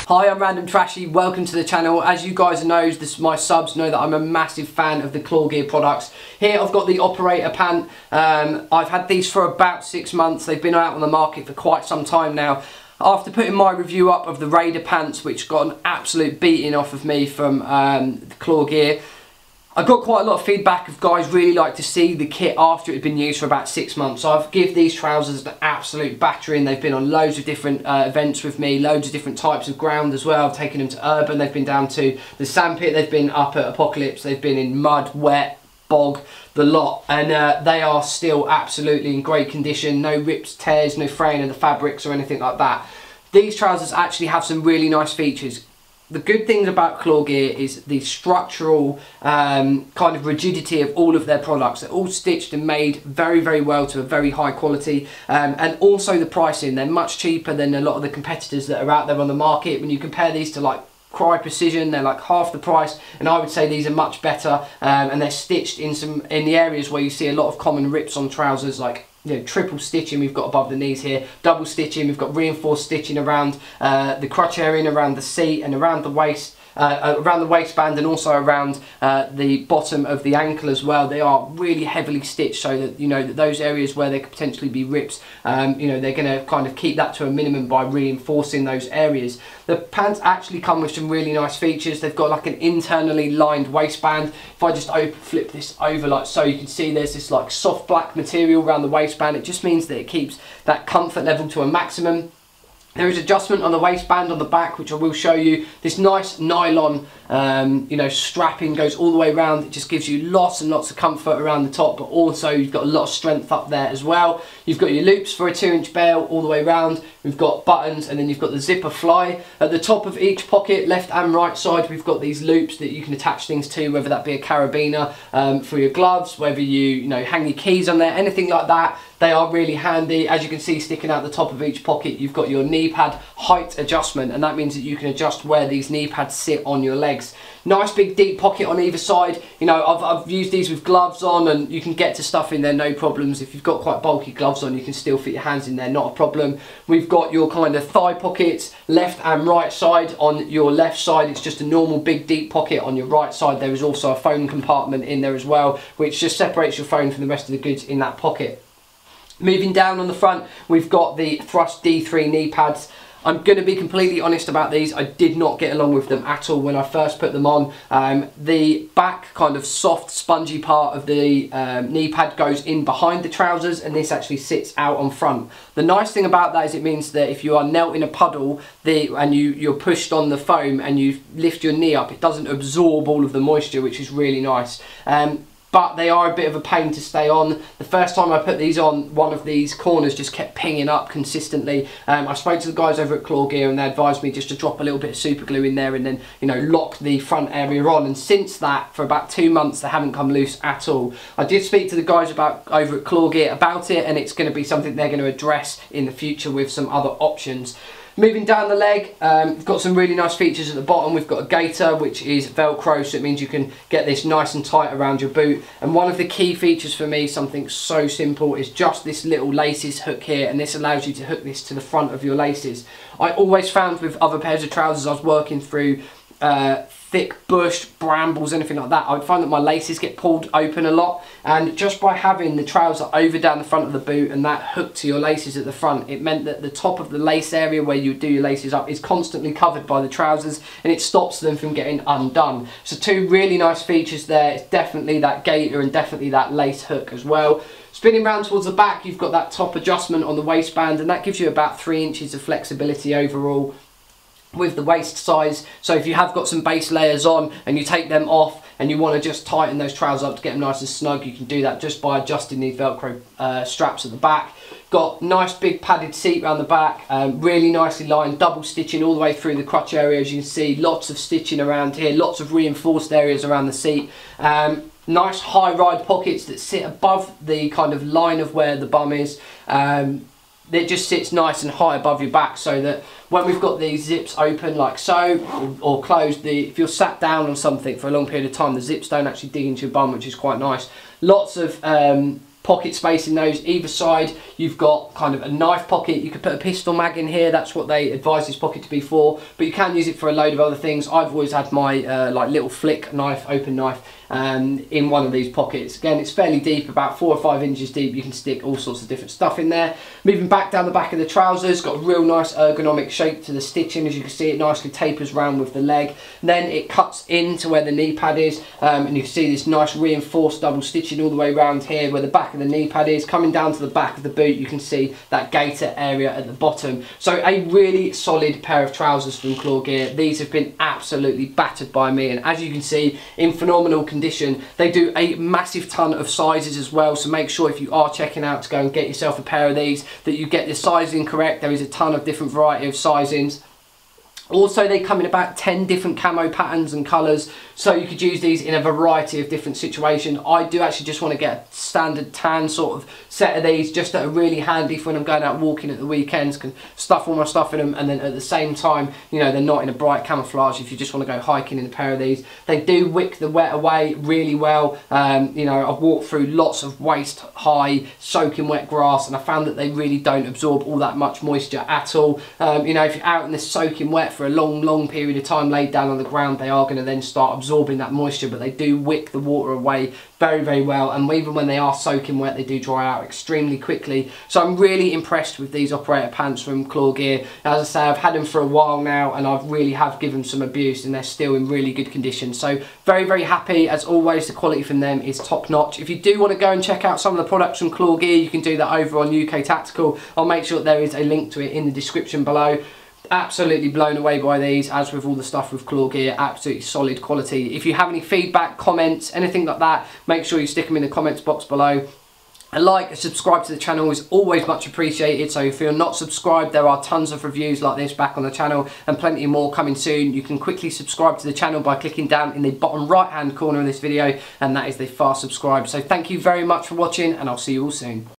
Hi, I'm Random Trashy, welcome to the channel. As you guys know, my subs know that I'm a massive fan of the Claw Gear products. Here I've got the Operator Pant. I've had these for about 6 months. They've been out on the market for quite some time now. After putting my review up of the Raider pants, which got an absolute beating off of me from the Claw Gear, I got quite a lot of feedback of guys really like to see the kit after it had been used for about 6 months. So I've given these trousers an absolute battering. They've been on loads of different events with me, loads of different types of ground as well. I've taken them to urban, they've been down to the sandpit, they've been up at Apocalypse, they've been in mud, wet, bog, the lot, and they are still absolutely in great condition. No rips, tears, no fraying of the fabrics or anything like that. These trousers actually have some really nice features. The good things about Claw Gear is the structural kind of rigidity of all of their products. They're all stitched and made very, very well to a very high quality, and also the pricing. They're much cheaper than a lot of the competitors that are out there on the market. When you compare these to like Cry Precision, they're like half the price, and I would say these are much better, and they're stitched in the areas where you see a lot of common rips on trousers, like triple stitching we've got above the knees here, double stitching, we've got reinforced stitching around the crotch area and around the seat and around the waist, around the waistband, and also around the bottom of the ankle as well. They are really heavily stitched, so that that those areas where there could potentially be rips, they're going to kind of keep that to a minimum by reinforcing those areas. The pants actually come with some really nice features. They've got like an internally lined waistband. If I just flip this over like so, you can see there's this like soft black material around the waistband. It just means that it keeps that comfort level to a maximum. There is adjustment on the waistband on the back, which I will show you. This nice nylon, strapping goes all the way around. It just gives you lots and lots of comfort around the top, but also you've got a lot of strength up there as well. You've got your loops for a 2-inch bail all the way around. We've got buttons, and then you've got the zipper fly. At the top of each pocket, left and right side, we've got these loops that you can attach things to, whether that be a carabiner for your gloves, whether you hang your keys on there, anything like that. They are really handy. As you can see, sticking out the top of each pocket, you've got your knee pad height adjustment, and that means that you can adjust where these knee pads sit on your legs. Nice big deep pocket on either side. I've used these with gloves on, and you can get to stuff in there no problems. If you've got quite bulky gloves on, you can still fit your hands in there, not a problem. We've got your kind of thigh pockets, left and right side. On your left side, it's just a normal big deep pocket. On your right side, there is also a phone compartment in there as well, which just separates your phone from the rest of the goods in that pocket. Moving down on the front, we've got the Thrust D3 knee pads. I'm going to be completely honest about these. I did not get along with them at all when I first put them on. The back kind of soft spongy part of the knee pad goes in behind the trousers, and this actually sits out on front. The nice thing about that is it means that if you are knelt in a puddle and you're pushed on the foam and you lift your knee up, it doesn't absorb all of the moisture, which is really nice. But they are a bit of a pain to stay on. The first time I put these on, one of these corners just kept pinging up consistently. I spoke to the guys over at Claw Gear, and they advised me just to drop a little bit of super glue in there and then lock the front area on. And since that, for about 2 months, they haven't come loose at all. I did speak to the guys over at Claw Gear about it, and it's going to be something they're going to address in the future with some other options. Moving down the leg, we've got some really nice features at the bottom. We've got a gaiter, which is Velcro, so it means you can get this nice and tight around your boot. And one of the key features for me, something so simple, is just this little laces hook here, and this allows you to hook this to the front of your laces. I always found with other pairs of trousers I was working through, thick bush, brambles, anything like that, I would find that my laces get pulled open a lot, and just by having the trouser over down the front of the boot and that hook to your laces at the front, it meant that the top of the lace area where you do your laces up is constantly covered by the trousers, and it stops them from getting undone. So 2 really nice features there. It's definitely that gaiter and definitely that lace hook as well. Spinning round towards the back, you've got that top adjustment on the waistband, and that gives you about 3 inches of flexibility overall with the waist size. So if you have got some base layers on and you take them off and you want to just tighten those trousers up to get them nice and snug, you can do that just by adjusting these Velcro straps at the back. Got nice big padded seat around the back, really nicely lined, double stitching all the way through the crotch area. As you can see, lots of stitching around here, lots of reinforced areas around the seat. Nice high ride pockets that sit above the kind of line of where the bum is. It just sits nice and high above your back, so that when we've got these zips open like so, or closed, if you're sat down on something for a long period of time, the zips don't actually dig into your bum, which is quite nice. Lots of pocket space in those. Either side you've got kind of a knife pocket. You could put a pistol mag in here, that's what they advise this pocket to be for, but you can use it for a load of other things. I've always had my like little flick knife, open knife, in one of these pockets. Again, it's fairly deep, about 4 or 5 inches deep. You can stick all sorts of different stuff in there. Moving back down the back of the trousers, got a real nice ergonomic shape to the stitching. As you can see, it nicely tapers round with the leg. Then it cuts into where the knee pad is, and you can see this nice reinforced double stitching all the way around here where the back of the knee pad is. Coming down to the back of the boot, you can see that gaiter area at the bottom. So a really solid pair of trousers from Claw Gear. These have been absolutely battered by me, and as you can see, in phenomenal condition. They do a massive ton of sizes as well, so make sure if you are checking out to go and get yourself a pair of these that you get the sizing correct. There is a ton of different variety of sizings. Also, they come in about 10 different camo patterns and colours, so you could use these in a variety of different situations. I do actually just want to get a standard tan sort of set of these, just that are really handy for when I'm going out walking at the weekends, can stuff all my stuff in them, and then at the same time, you know, they're not in a bright camouflage if you just want to go hiking in a pair of these. They do wick the wet away really well. You know, I've walked through lots of waist high soaking wet grass, and I found that they really don't absorb all that much moisture at all. You know, if you're out in this soaking wet for a long period of time laid down on the ground, they are going to then start absorbing that moisture, but they do wick the water away very well, and even when they are soaking wet, they do dry out extremely quickly. So I'm really impressed with these operator pants from Claw Gear. As I say, I've had them for a while now, and I really have given some abuse, and they're still in really good condition. So very happy. As always, the quality from them is top notch. If you do want to go and check out some of the products from Claw Gear, you can do that over on UK Tactical. I'll make sure that there is a link to it in the description below. Absolutely blown away by these, as with all the stuff with Claw Gear. Absolutely solid quality. If you have any feedback, comments, anything like that, make sure you stick them in the comments box below. A like and subscribe to the channel is always much appreciated. So if you're not subscribed, there are tons of reviews like this back on the channel, and plenty more coming soon. You can quickly subscribe to the channel by clicking down in the bottom right hand corner of this video, and that is the fast subscribe. So thank you very much for watching, and I'll see you all soon.